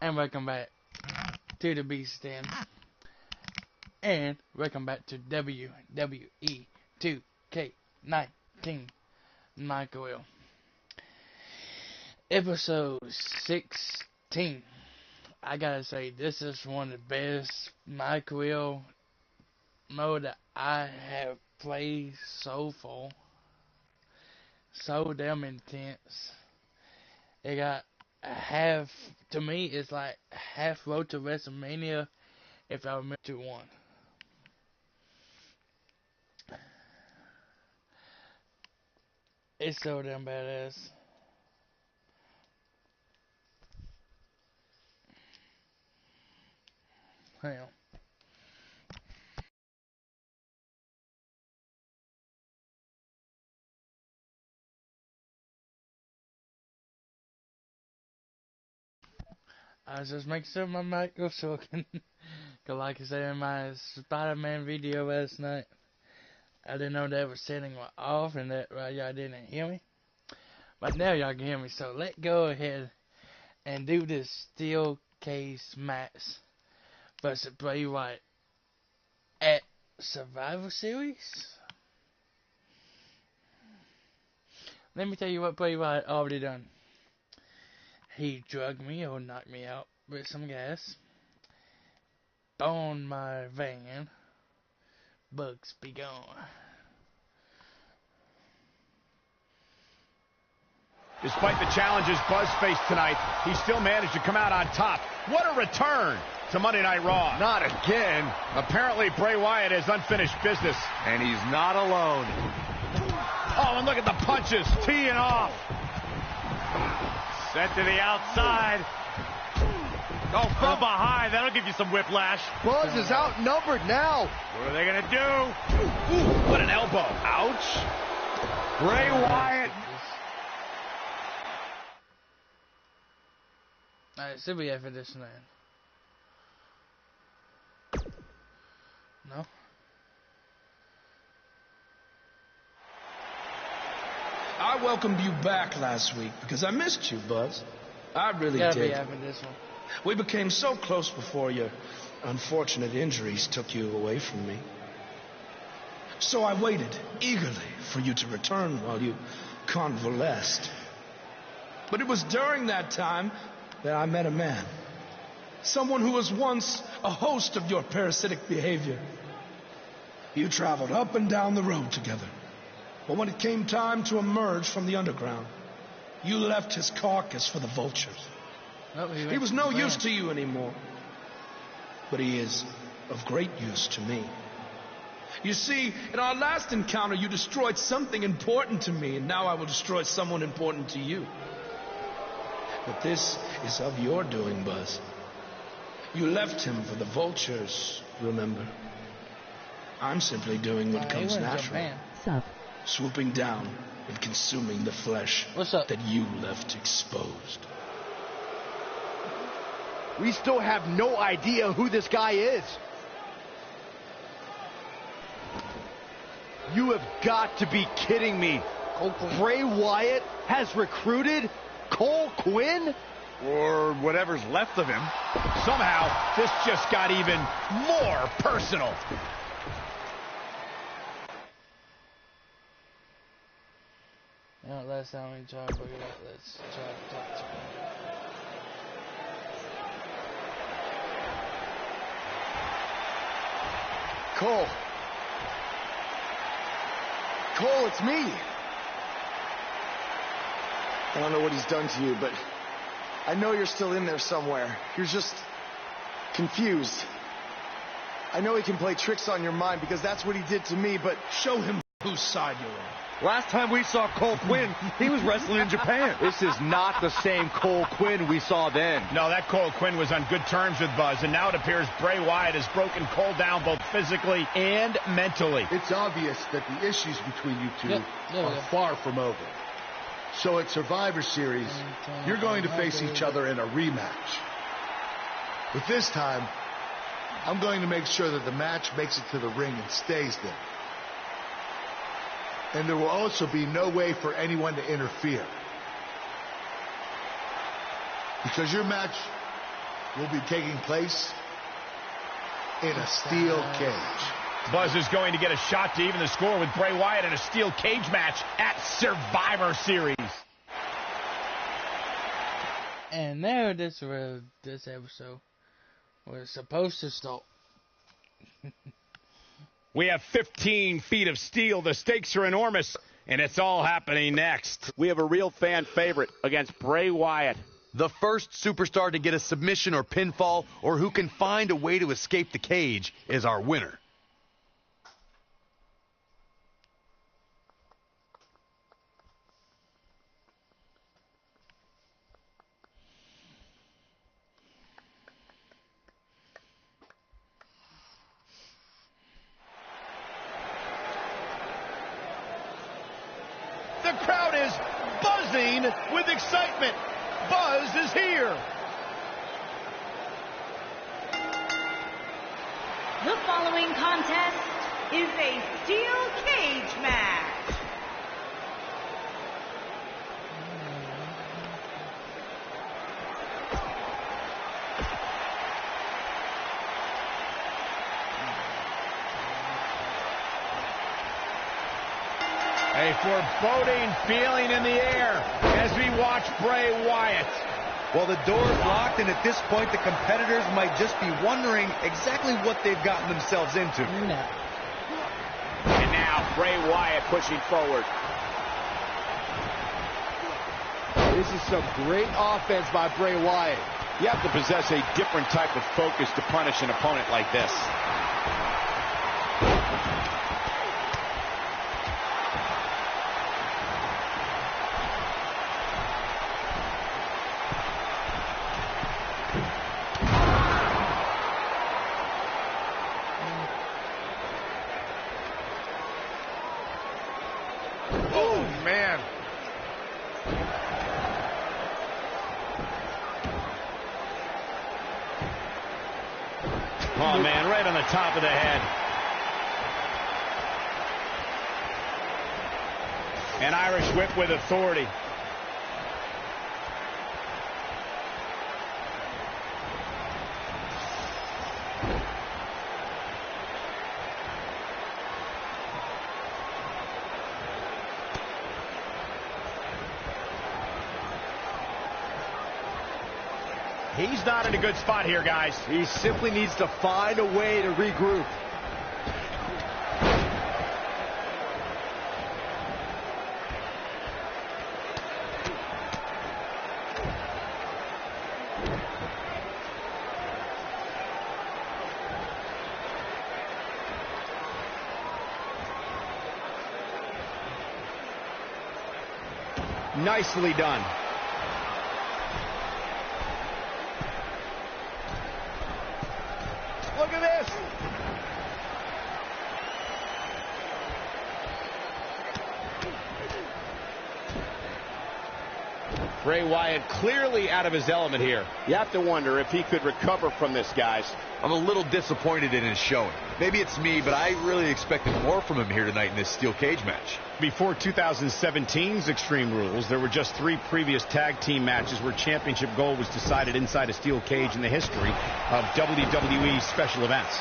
And welcome back to the Beast Den. And welcome back to WWE 2K19 MyCareer. Episode 16. I gotta say, this is one of the best MyCareer mode that I have played so far. So damn intense. It got half, to me, it's like half road to WrestleMania if I remember to one. It's so damn badass. Hang on. I was just making sure my mic was working. Cause like I said in my Spider-Man video last night, I didn't know that was setting off and that y'all didn't hear me. But now y'all can hear me, so let's go ahead and do this steel case match versus Bray Wyatt at Survivor Series. Let me tell you what Bray Wyatt already done. He drugged me or knocked me out with some gas, boned my van, bugs be gone. Despite the challenges Buzz faced tonight, he still managed to come out on top. What a return to Monday Night Raw. Not again. Apparently, Bray Wyatt has unfinished business. And he's not alone. Oh, and look at the punches. Teeing off. Set to the outside. Oh, from behind. That'll give you some whiplash. Buzz is outnumbered now. What are they going to do? Ooh, what an elbow. Ouch. Bray Wyatt. Alright, should we have for this man? No? I welcomed you back last week because I missed you, Buzz. I really Gotta be did. having this one. We became so close before your unfortunate injuries took you away from me. So I waited eagerly for you to return while you convalesced. But it was during that time that I met a man. Someone who was once a host of your parasitic behavior. You traveled up and down the road together. But when it came time to emerge from the underground, you left his carcass for the vultures. Oh, He was no use to you anymore. But he is of great use to me. You see, in our last encounter, you destroyed something important to me, and now I will destroy someone important to you. But this is of your doing, Buzz. You left him for the vultures, remember? I'm simply doing what comes natural. Swooping down and consuming the flesh that you left exposed. We still have no idea who this guy is. You have got to be kidding me. Bray Wyatt has recruited Cole Quinn? Or whatever's left of him. Somehow, this just got even more personal. You know, last time we tried to bring it up, let's try to talk to him. Cole. Cole, it's me. I don't know what he's done to you, but I know you're still in there somewhere. You're just confused. I know he can play tricks on your mind because that's what he did to me, but Show him whose side you're on. Last time we saw Cole Quinn, he was wrestling in Japan. this is not the same Cole Quinn we saw then. No, that Cole Quinn was on good terms with Buzz, and now it appears Bray Wyatt has broken Cole down both physically and mentally. It's obvious that the issues between you two There we are go. far from over. So at Survivor Series, you're going to face each other in a rematch. But this time, I'm going to make sure that the match makes it to the ring and stays there. And there will also be no way for anyone to interfere. Because your match will be taking place in a steel cage. Buzz is going to get a shot to even the score with Bray Wyatt in a steel cage match at Survivor Series. And now this episode was supposed to start. We have 15 feet of steel. The stakes are enormous, and it's all happening next. We have a real fan favorite against Bray Wyatt. The first superstar to get a submission or pinfall, or who can find a way to escape the cage, is our winner. The crowd is buzzing with excitement. Buzz is here. The following contest is a steel cage match. A foreboding feeling in the air as we watch Bray Wyatt. Well, the door's locked, and at this point, the competitors might just be wondering exactly what they've gotten themselves into. No. And now Bray Wyatt pushing forward. This is some great offense by Bray Wyatt. You have to possess a different type of focus to punish an opponent like this. Oh, man. Oh, man, right on the top of the head. An Irish whip with authority. He's not in a good spot here, guys. He simply needs to find a way to regroup. Nicely done. Look at this. Bray Wyatt clearly out of his element here. You have to wonder if he could recover from this, guys. I'm a little disappointed in his showing. Maybe it's me, but I really expected more from him here tonight in this steel cage match. Before 2017's Extreme Rules, there were just 3 previous tag team matches where championship gold was decided inside a steel cage in the history of WWE special events.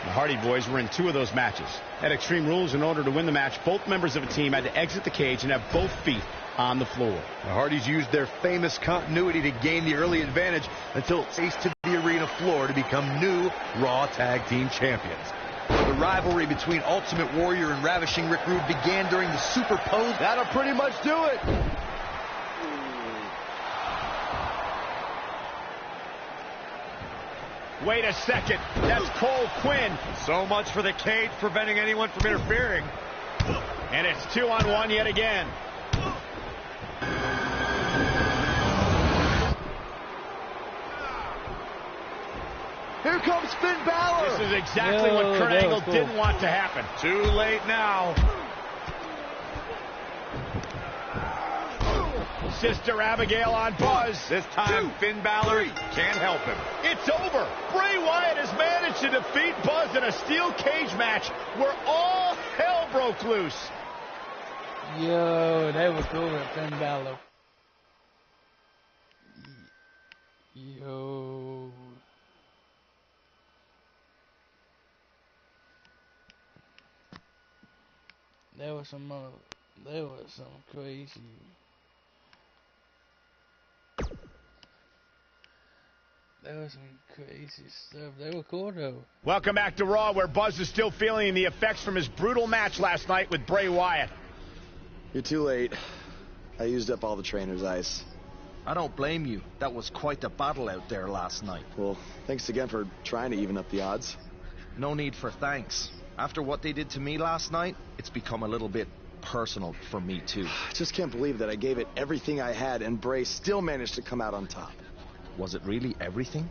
The Hardy Boys were in 2 of those matches. At Extreme Rules, in order to win the match, both members of a team had to exit the cage and have both feet on the floor. The Hardys used their famous continuity to gain the early advantage until it raced to the arena floor to become new Raw Tag Team Champions. The rivalry between Ultimate Warrior and Ravishing Rick Rude began during the Superpose. That'll pretty much do it. Wait a second. That's Cole Quinn. So much for the cage preventing anyone from interfering. And it's 2-on-1 yet again. Here comes Finn Balor. This is exactly what Kurt Angle didn't want to happen. Too late now. Sister Abigail on Buzz. This time, Finn Balor can't help him. It's over. Bray Wyatt has managed to defeat Buzz in a steel cage match where all hell broke loose. Yo, they were cool with Finn Balor. Yo. There was some crazy. There was some crazy stuff. They were cool though. Welcome back to Raw, where Buzz is still feeling the effects from his brutal match last night with Bray Wyatt. You're too late. I used up all the trainer's ice. I don't blame you. That was quite a battle out there last night. Well, thanks again for trying to even up the odds. No need for thanks. After what they did to me last night, it's become a little bit personal for me too. I just can't believe that I gave it everything I had and Bray still managed to come out on top. Was it really everything?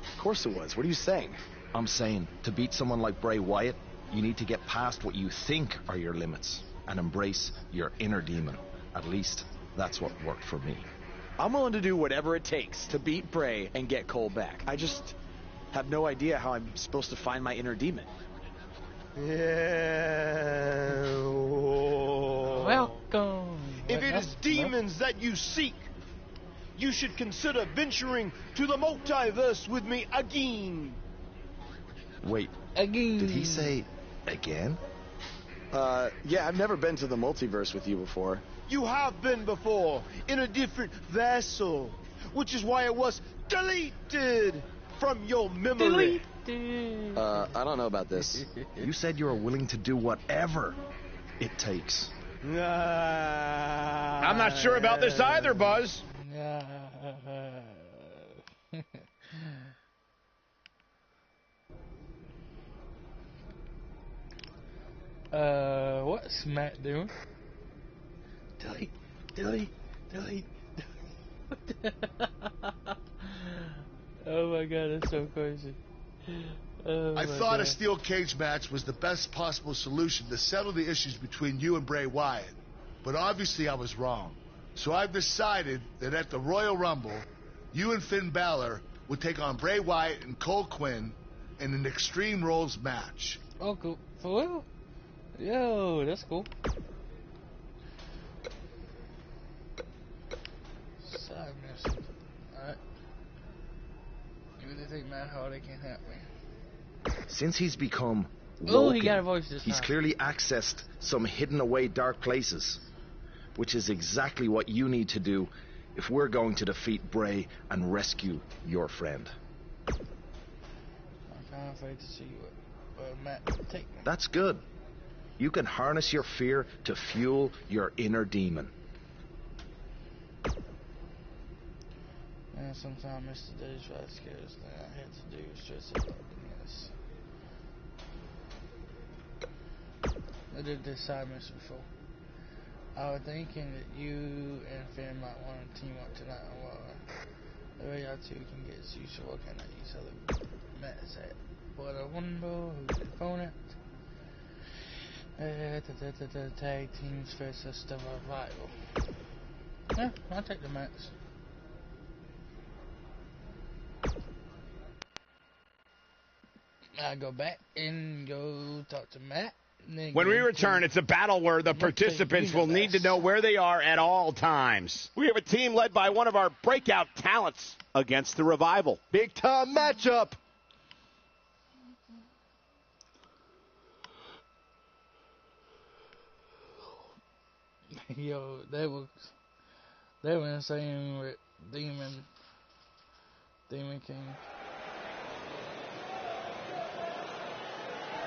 Of course it was. What are you saying? I'm saying, to beat someone like Bray Wyatt, you need to get past what you think are your limits and embrace your inner demon. At least, that's what worked for me. I'm willing to do whatever it takes to beat Bray and get Cole back. I just have no idea how I'm supposed to find my inner demon. Yeah. Welcome. If it is demons that you seek, you should consider venturing to the MultiVerse with me again. Wait, Again. did he say again? Yeah, I've never been to the MultiVerse with you before. You have been before, in a different vessel, which is why it was deleted from your memory. I don't know about this. You said you were willing to do whatever it takes. I'm not sure about this either, Buzz. What's Matt doing? Delete. Oh my god, that's so crazy. I thought a steel cage match was the best possible solution to settle the issues between you and Bray Wyatt. But obviously I was wrong. So I've decided that at the Royal Rumble, you and Finn Balor would take on Bray Wyatt and Cole Quinn in an Extreme Rules match. Oh, cool. For real? Yo, that's cool. Side message. Alright. You really think Matt Hardy can help me? Since he's become Oh, woken, he got a voice this he's time. clearly accessed some hidden away dark places, which is exactly what you need to do if we're going to defeat Bray and rescue your friend. I'm kind of afraid to see where Matt will take me. That's good. You can harness your fear to fuel your inner demon. And sometimes Mr. Day's right scariest thing I had to do was stress about the mess. I did this side mission before. I was thinking that you and Finn might want to team up tonight on Raw. The way y'all two can get used to working at each other mess at. But I wonder who's the opponent. The tag teams versus the Revival. Yeah, I'll take the match. I go back and go talk to Matt. When we return, it's a battle where the participants will need to know where they are at all times. We have a team led by one of our breakout talents against the Revival. Big time matchup. Yo, they were insane with Demon King.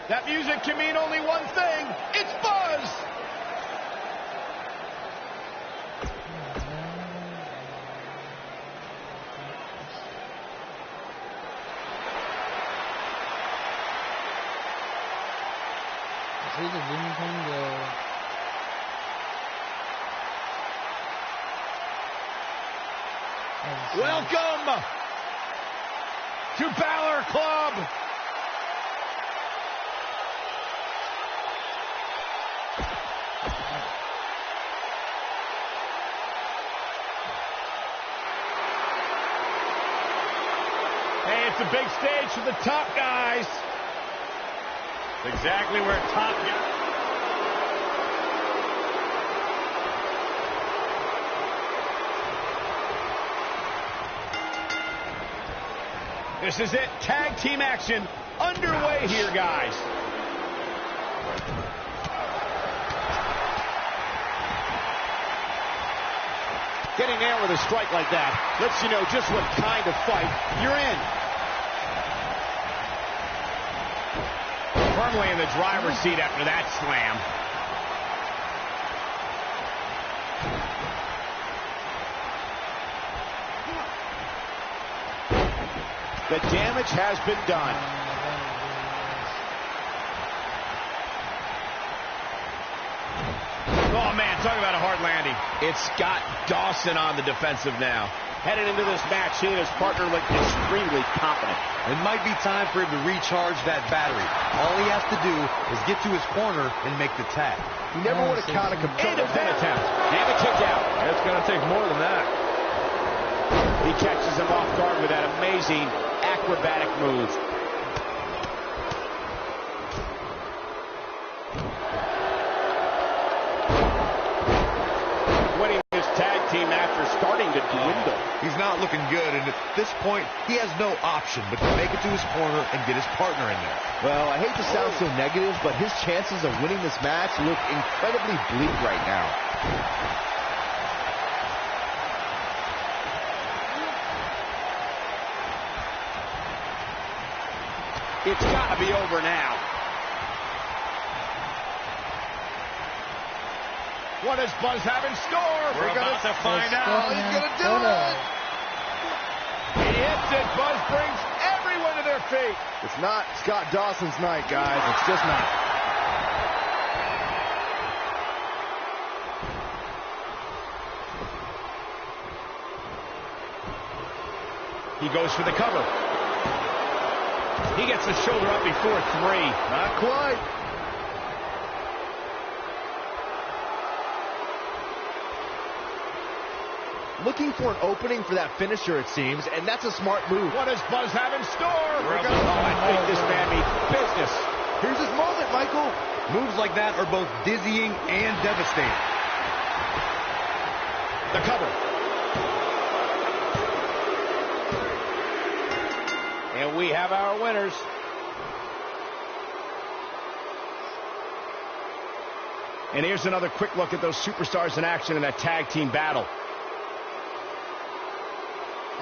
That music can mean only one thing. It's Buzz! Is he the Demon King? Welcome to Balor Club. Hey, it's a big stage for the top guys. It's exactly where top guys. This is it. Tag team action underway here, guys. Getting nailed with a strike like that lets you know just what kind of fight you're in. Firmly in the driver's seat after that slam. The damage has been done. Oh, man, talk about a hard landing. It's Scott Dawson on the defensive now. Headed into this match, he and his partner look extremely confident. It might be time for him to recharge that battery. All he has to do is get to his corner and make the tag. He never would have counted him. Attempt. And a kick out. It's going to take more than that. He catches him off guard with that amazing acrobatic move. Winning this tag team after starting to dwindle. He's not looking good, and at this point, he has no option but to make it to his corner and get his partner in there. Well, I hate to sound so negative, but his chances of winning this match look incredibly bleak right now. It's got to be over now. What does Buzz have in store? We're about to find out. He's going to do it. He hits it. Buzz brings everyone to their feet. It's not Scott Dawson's night, guys. It's just not. He goes for the cover. He gets the shoulder up before 3. Not quite. Looking for an opening for that finisher, it seems, and that's a smart move. What does Buzz have in store? I think this man means business. Here's his moment, Michael. Moves like that are both dizzying and devastating. The cover. And we have our winners. And here's another quick look at those superstars in action in that tag team battle.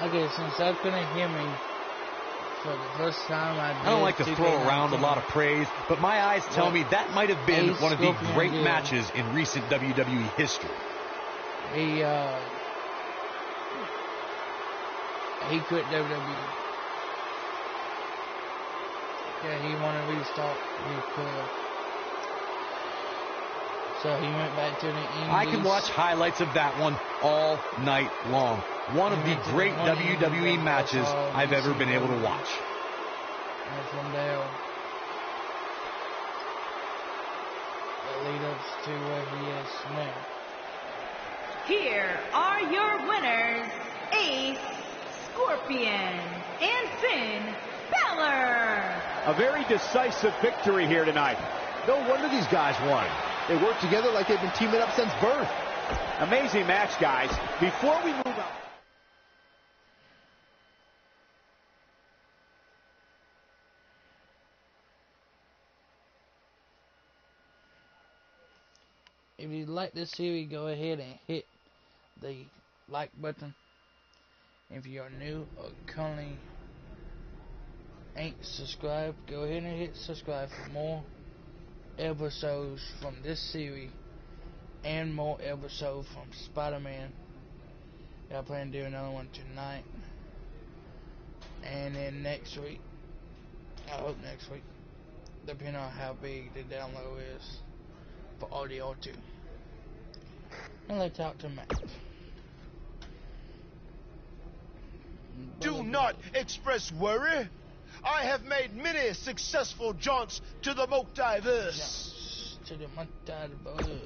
Okay, since I couldn't hear me for the first time, I don't like to throw around a lot of praise, but my eyes tell me that might have been one of the great matches in recent WWE history. He quit WWE. Yeah, he wanted to restart his career. So he went back to the Indies. I can watch highlights of that one all night long. One of the great WWE matches I've ever been able to watch. And from there, it leads us to where he is now. Here are your winners, Ace, Scorpion, and Finn Balor. A very decisive victory here tonight. No wonder these guys won. They work together like they've been teaming up since birth. Amazing match, guys. Before we move on. If you like this series, go ahead and hit the like button. If you're new or currently ain't subscribed, go ahead and hit subscribe for more episodes from this series and more episodes from Spider-Man. I plan to do another one tonight, and then next week, I hope next week, depending on how big the download is for audio too. And let's talk to Matt. Do not express worry. I have made many successful jaunts to the multiverse. To the multiverse.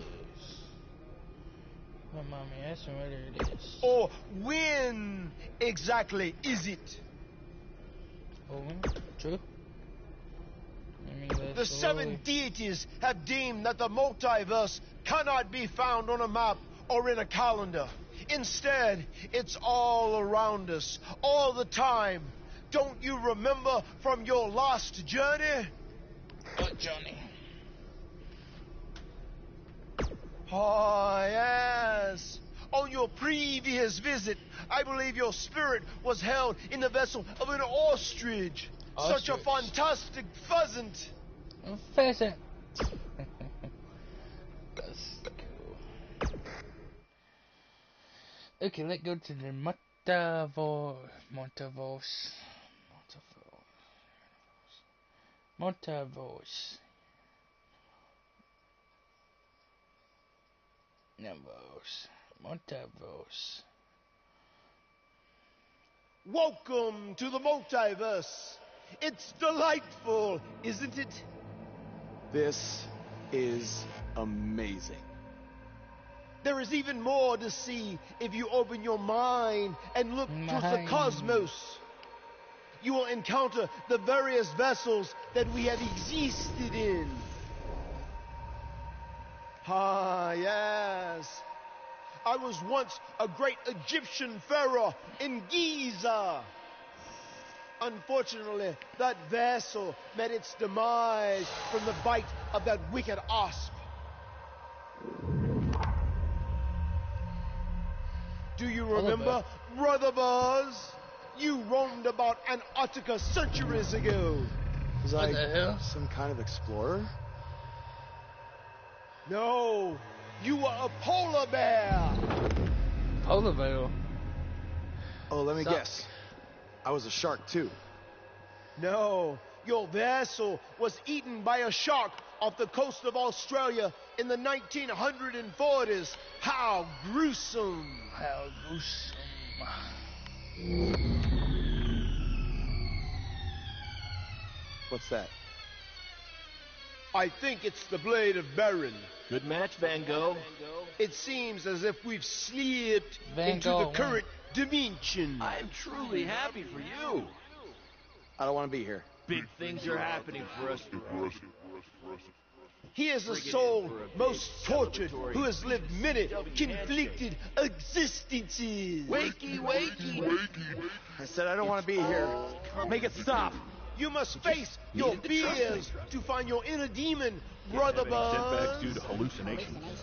Well, mommy, asking whether it is. Or when exactly is it? Oh, true. The 7 deities have deemed that the multiverse cannot be found on a map or in a calendar. Instead, it's all around us, all the time. Don't you remember from your last journey? What journey? Oh, yes. On your your previous visit, I believe your spirit was held in the vessel of an ostrich. Such a fantastic pheasant. A pheasant. That's cool. Okay, let's go to the MultiVerse. MultiVerse. Welcome to the multiverse. It's delightful, isn't it? This is amazing. There is even more to see if you open your mind and look towards the cosmos. You will encounter the various vessels that we have existed in. Ah, yes. I was once a great Egyptian pharaoh in Giza. Unfortunately, that vessel met its demise from the bite of that wicked asp. Do you remember, Brother Buzz? You roamed about Antarctica centuries ago. Was I some kind of explorer? No, you were a polar bear. Polar bear? Oh, let me guess. I was a shark too. No, your vessel was eaten by a shark off the coast of Australia in the 1940s. How gruesome. How gruesome. What's that? I think it's the blade of Baron. Good match, Van Gogh. It seems as if we've slipped Van into Gogh the current dimension. I'm truly happy for you. I don't want to be here. Big things are happening for us. He is a soul most tortured who has lived many conflicted existences. Wakey, wakey. I said I don't want to be here. Make it stop. You must face your fears to find your inner demon, Brother Buzz. Setbacks due to hallucinations.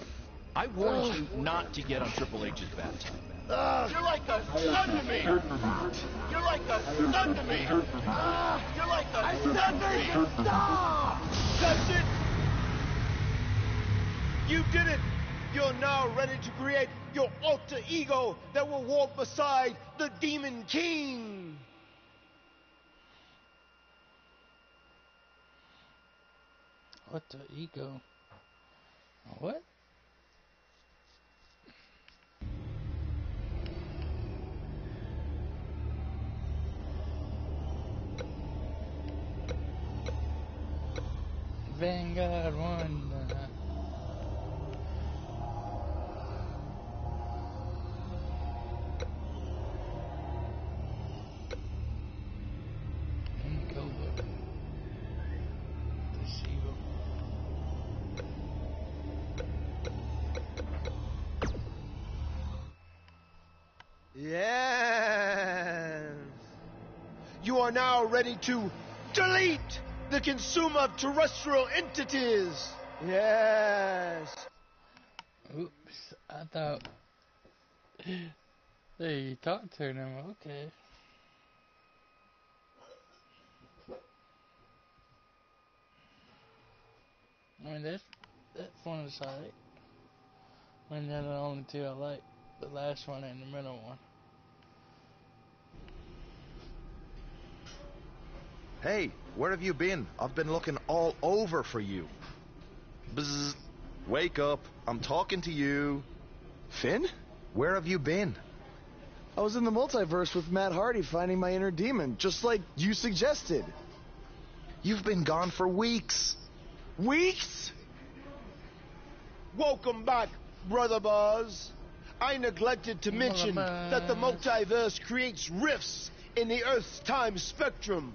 I warned you not to get on Triple H's bed. You're like a son to me. You're like a son to me. You're like a son to me. Stop! That's it. You did it. You're now ready to create your alter ego that will walk beside the Demon King. Alter ego? What? Vanguard 1. Yes. You are now ready to delete the consumer of terrestrial entities. Yes. Oops, I thought they talked to him. Okay. I mean, that one is alright. I mean, they're the only two I like. The last one and the middle one. Hey, where have you been? I've been looking all over for you. Bzzz. Wake up. I'm talking to you. Finn? Where have you been? I was in the multiverse with Matt Hardy finding my inner demon, just like you suggested. You've been gone for weeks. Weeks? Welcome back, Brother Buzz. I neglected to mention that the multiverse creates rifts in the Earth's time spectrum.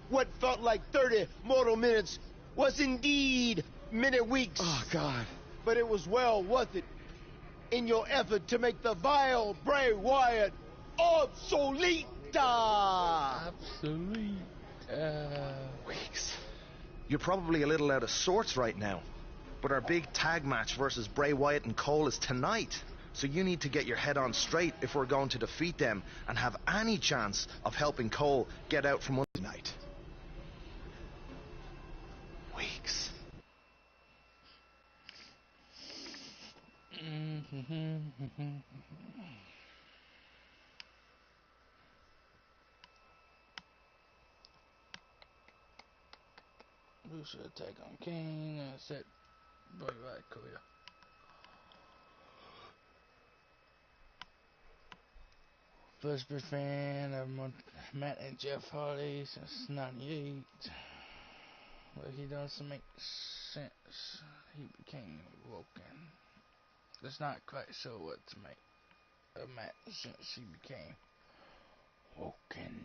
What felt like 30 mortal minutes was indeed many weeks. Oh, God. But it was well worth it in your effort to make the vile Bray Wyatt obsolete. Obsolete. Weeks. You're probably a little out of sorts right now. But our big tag match versus Bray Wyatt and Cole is tonight. So you need to get your head on straight if we're going to defeat them and have any chance of helping Cole get out from under tonight. Weeks. Who should attack on King? Set Bray Wyatt career. First big fan of Matt and Jeff Hardy since '98. But he doesn't make sense. He became Woken. It's not quite sure what to make of Matt since he became Woken.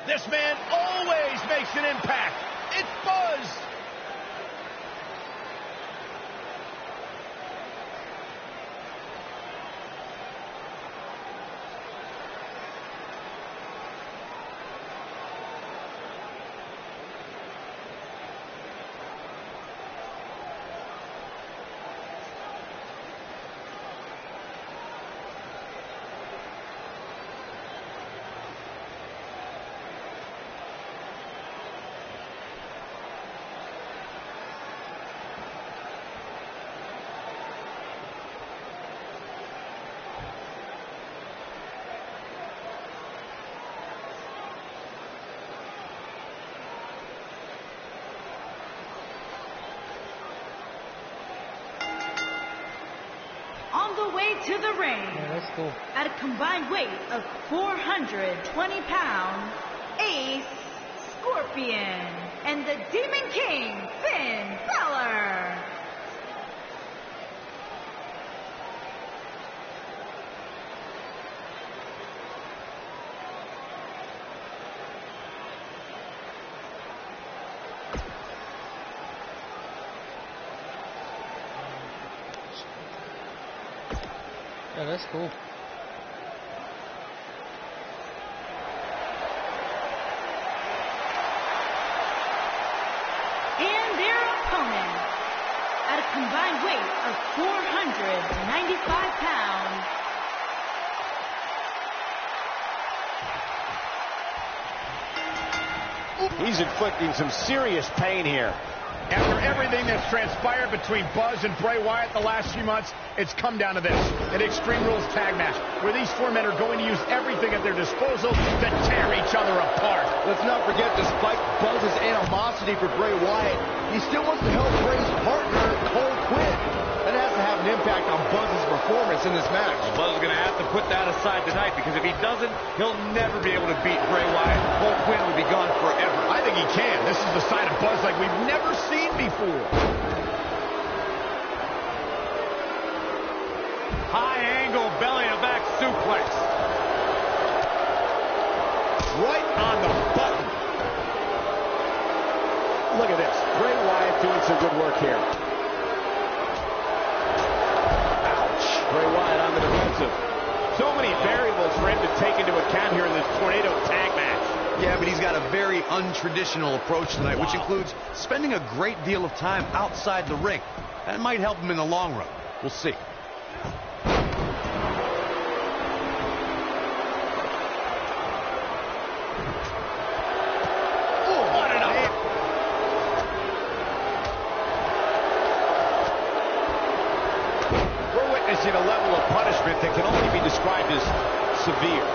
This man always makes an impact. It's Buzz. On the way to the ring, that's cool. At a combined weight of 420 pounds, Ace Scorpion and the Demon King, Finn Balor. Yeah, that's cool. And their opponent, at a combined weight of 495 pounds, he's inflicting some serious pain here. After everything that's transpired between Buzz and Bray Wyatt the last few months, it's come down to this, an Extreme Rules tag match, where these four men are going to use everything at their disposal to tear each other apart. Let's not forget, despite Buzz's animosity for Bray Wyatt, he still wants to help Bray's partner, Cole, quit. That has to have an impact on Buzz's performance in this match. Buzz is going to have to put that aside tonight, because if he doesn't, he'll never be able to beat Bray Wyatt. Cole Quinn will be gone forever. I think he can. This is the side of Buzz like we've never seen before. High angle belly-to-back suplex. Right on the button. Look at this. Bray Wyatt doing some good work here. Ouch. Bray Wyatt on the defensive. So many variables for him to take into account here in this tornado tag match. Yeah, but he's got a very untraditional approach tonight, which includes spending a great deal of time outside the ring. That might help him in the long run. We'll see. A level of punishment that can only be described as severe.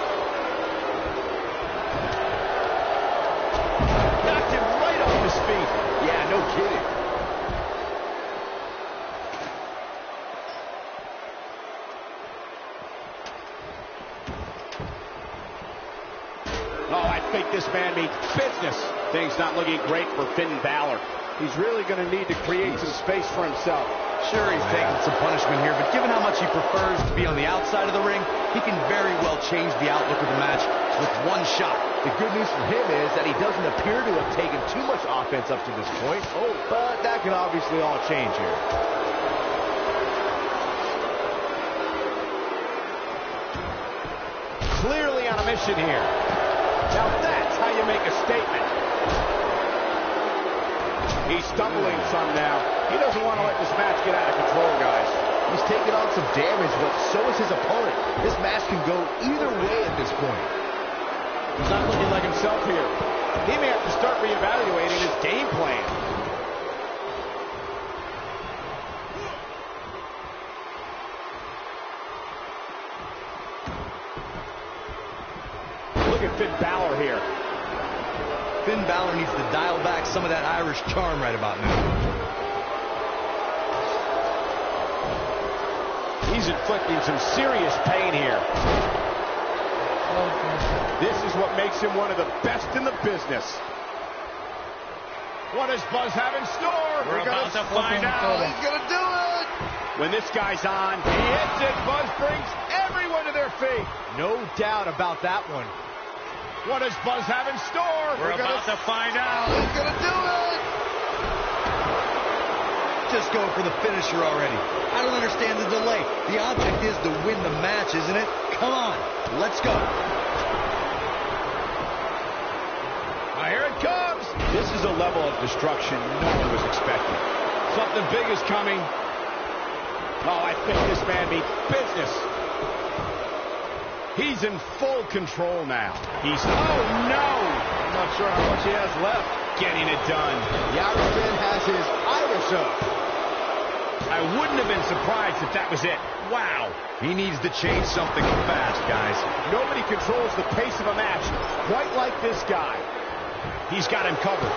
Knocked him right off his feet. Yeah, no kidding. Oh, I think this man means business. Things not looking great for Finn Balor. He's really going to need to create some space for himself. Sure, he's taking some punishment here, but given how much he prefers to be on the outside of the ring, he can very well change the outlook of the match with one shot. The good news for him is that he doesn't appear to have taken too much offense up to this point. Oh, but that can obviously all change here. Clearly on a mission here. Now that's how you make a statement. He's stumbling some now. He doesn't want to let this match get out of control, guys. He's taking on some damage, but so is his opponent. This match can go either way at this point. He's not looking like himself here. He may have to start reevaluating his game plan. Look at Finn Balor here. Finn Balor needs to dial back some of that Irish charm right about now. He's inflicting some serious pain here. This is what makes him one of the best in the business. What does Buzz have in store? We're about to find out. He's going to do it. When this guy's on, he hits it. Buzz brings everyone to their feet. No doubt about that one. What does Buzz have in store? We're about to find out. He's going to do it. Just go for the finisher already. I don't understand the delay. The object is to win the match, isn't it? Come on, let's go. Here it comes. This is a level of destruction no one was expecting. Something big is coming. Oh, I think this man means business. He's in full control now. Oh no! I'm not sure how much he has left. Getting it done. The Irishman has his Irish up. I wouldn't have been surprised if that was it. Wow. He needs to change something fast, guys. Nobody controls the pace of a match quite like this guy. He's got him covered.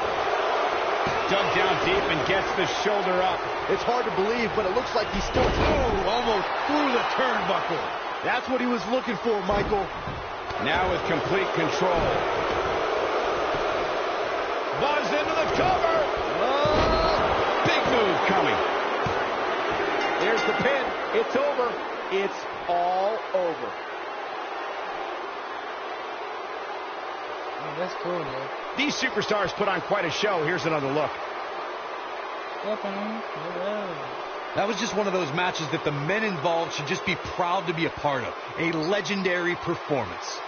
Dug down deep and gets the shoulder up. It's hard to believe, but it looks like he's still almost through the turnbuckle. That's what he was looking for, Michael. Now with complete control. Buzz into the cover. Big move coming. There's the pin. It's over. It's all over. Oh, that's cool, dude. These superstars put on quite a show. Here's another look. That was just one of those matches that the men involved should just be proud to be a part of. A legendary performance.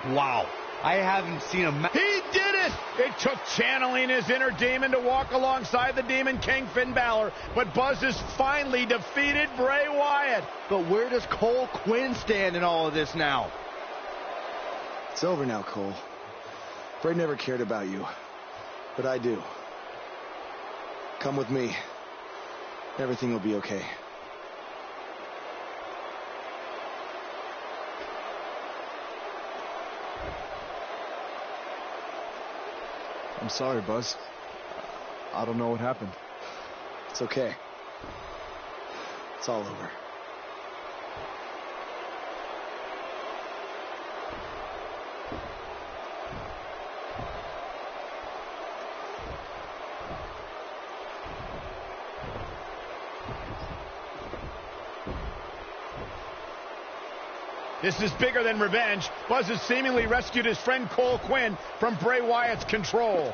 Wow. I haven't seen a match. He did it! It took channeling his inner demon to walk alongside the Demon King Finn Balor, but Buzz has finally defeated Bray Wyatt. But where does Cole Quinn stand in all of this now? It's over now, Cole. Bray never cared about you, but I do. Come with me. Everything will be okay. I'm sorry, Buzz. I don't know what happened. It's okay. It's all over. This is bigger than revenge. Buzz has seemingly rescued his friend Cole Quinn from Bray Wyatt's control.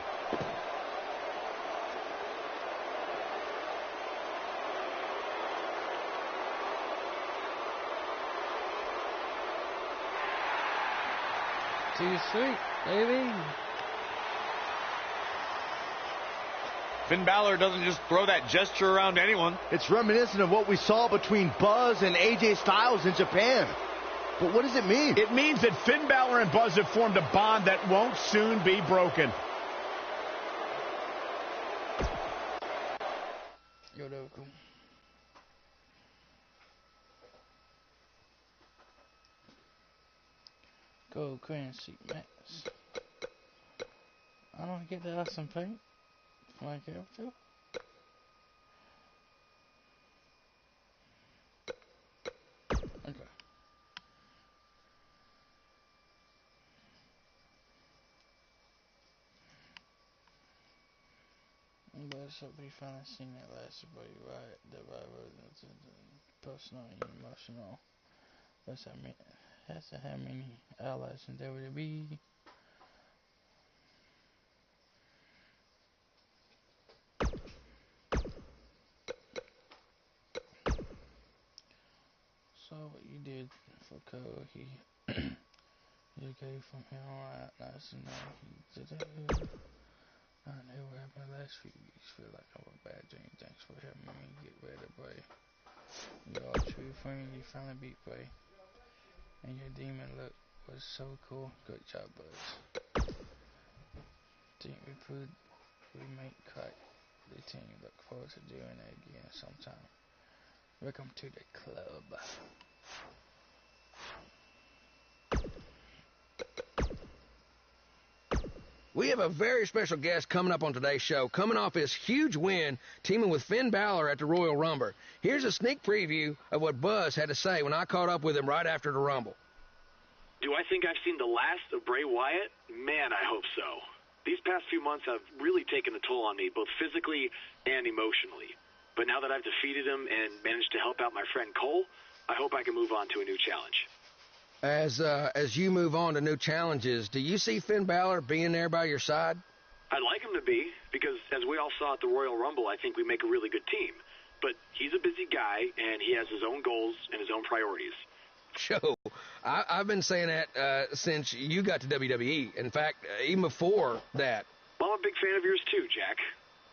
Too sweet, baby. Finn Balor doesn't just throw that gesture around to anyone. It's reminiscent of what we saw between Buzz and AJ Styles in Japan. But what does it mean? It means that Finn Balor and Buzz have formed a bond that won't soon be broken. Go currency max. I don't get that awesome paint for my character. Okay. But it's be fun seeing that last boy right, the personal and emotional. What's that mean? hasn't had many allies in WWE. So what you did for Cole, he gave from him right nice and he did I knew what happened the last few weeks. Feel like I'm a bad dream. Thanks for helping me get ready to Bray. You're all true friend. You finally beat Bray. And your demon look was so cool. Good job, Buzz. Think we might crack the team. Look forward to doing it again sometime. Welcome to the club. We have a very special guest coming up on today's show, coming off his huge win, teaming with Finn Balor at the Royal Rumble. Here's a sneak preview of what Buzz had to say when I caught up with him right after the Rumble. Do I think I've seen the last of Bray Wyatt? Man, I hope so. These past few months have really taken a toll on me, both physically and emotionally. But now that I've defeated him and managed to help out my friend Cole, I hope I can move on to a new challenge. As you move on to new challenges, do you see Finn Balor being there by your side? I'd like him to be, because as we all saw at the Royal Rumble, I think we make a really good team. But he's a busy guy, and he has his own goals and his own priorities. Joe, I've been saying that since you got to WWE. In fact, even before that. Well, I'm a big fan of yours too, Jack.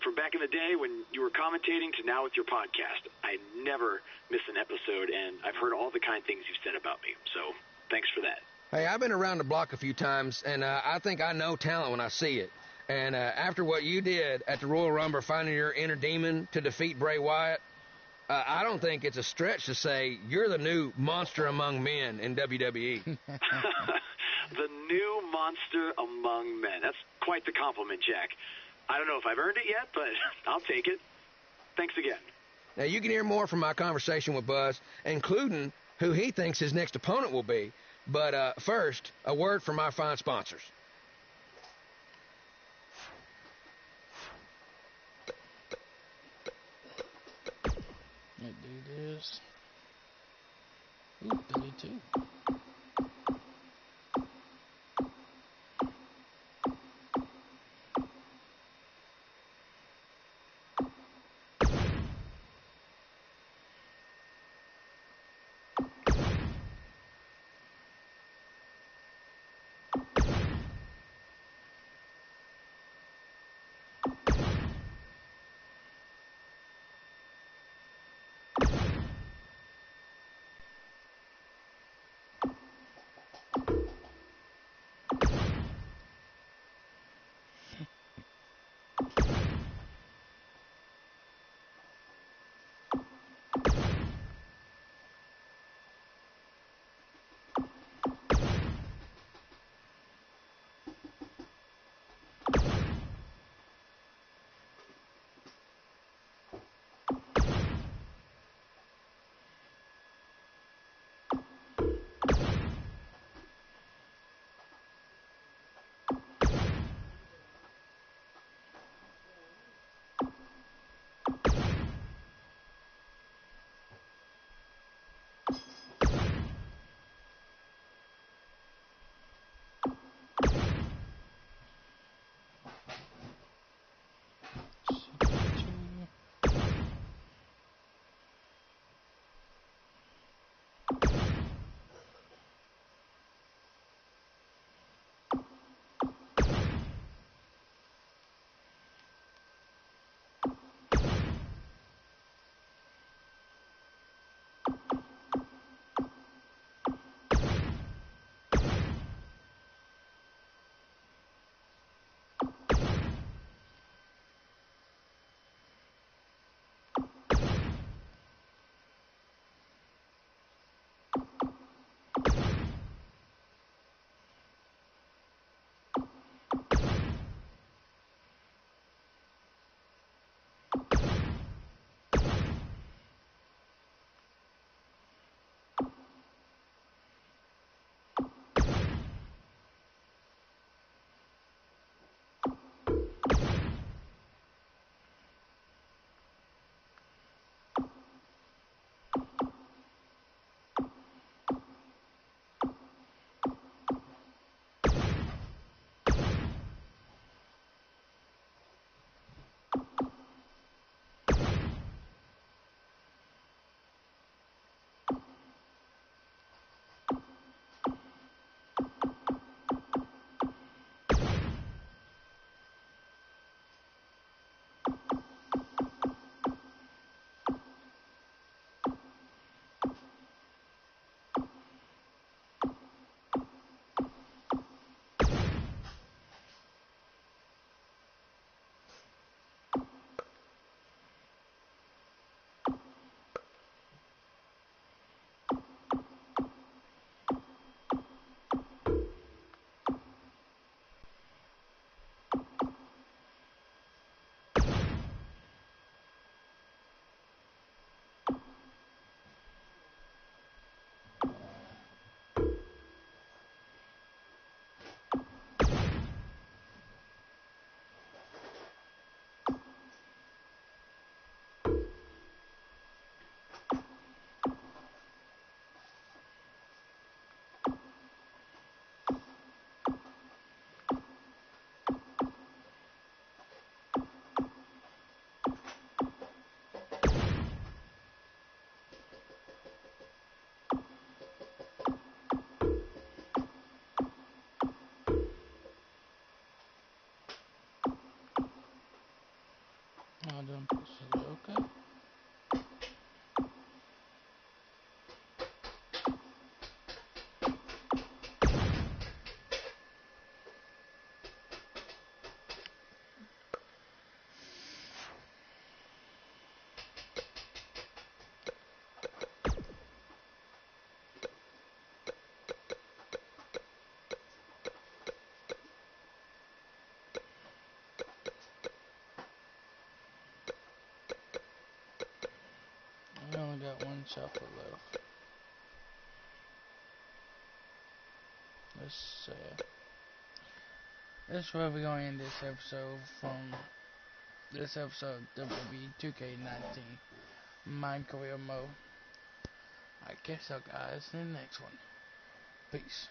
From back in the day when you were commentating to now with your podcast, I never miss an episode, and I've heard all the kind things you've said about me. So thanks for that. Hey, I've been around the block a few times, and I think I know talent when I see it. And after what you did at the Royal Rumble, finding your inner demon to defeat Bray Wyatt, I don't think it's a stretch to say you're the new monster among men in WWE. The new monster among men. That's quite the compliment, Jack. I don't know if I've earned it yet, but I'll take it. Thanks again. Now, you can hear more from my conversation with Buzz, including who he thinks his next opponent will be. But first, a word from our fine sponsors. Let's do this. Ooh, 32. I done posted it, okay. I only got one shuffle left. Let's see. That's where we're going to end this episode from this episode of WWE 2K19 MyCareer mode. I guess I'll guys in the next one. Peace.